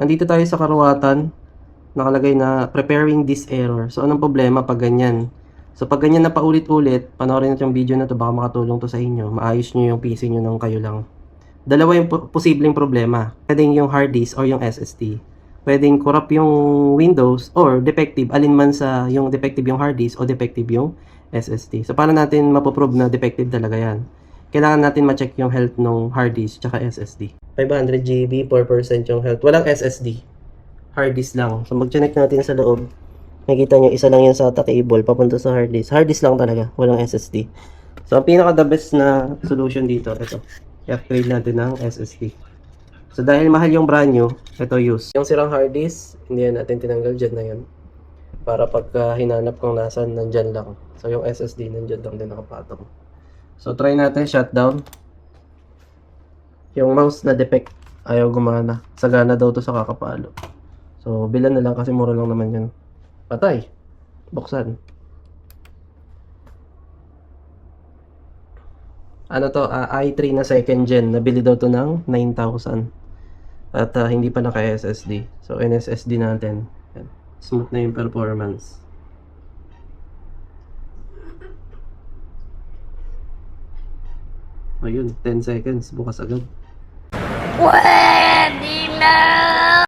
Nandito tayo sa karuwatan. Nakalagay na preparing this error. So, anong problema pag ganyan? So, pag ganyan na paulit-ulit, panoorin natin yung video na to, baka makatulong to sa inyo. Maayos nyo yung PC nyo ng kayo lang. Dalawa yung posibleng problema. Pwedeng yung hard disk or yung SSD. Pwedeng corrupt yung Windows or defective, alin man sa yung defective yung hard disk o defective yung SSD. So, paano natin mapoprove na defective talaga yan? Kailangan natin ma-check yung health ng hard disk tsaka SSD. 500 GB, 4% yung health. Walang SSD. Hard disk lang. So, mag-check natin sa loob. Nakikita nyo, isa lang yan sa SATA cable papunta sa hard disk. Hard disk lang talaga, walang SSD. So, ang pinaka the best na solution dito, ito. I-upgrade natin ng SSD. So, dahil mahal yung brand new, ito use. Yung sirang hard disk, hindi yan natin tinanggal, dyan na yan. Para pagka hinanap kung nasan, nandyan lang. So, yung SSD, nandyan lang din nakapatong. So, try natin shutdown. Yung mouse na defect, ayaw gumana. Sagana daw to sa kakapalo. So, bilan na lang kasi mura lang naman yan. Patay. Buksan. Ano to? i3 na second gen. Nabili daw to ng 9,000. At hindi pa naka-SSD. So, NSSD natin. Yan. Smooth na yung performance. Ayun, 10 seconds. Bukas agad. Pwede na!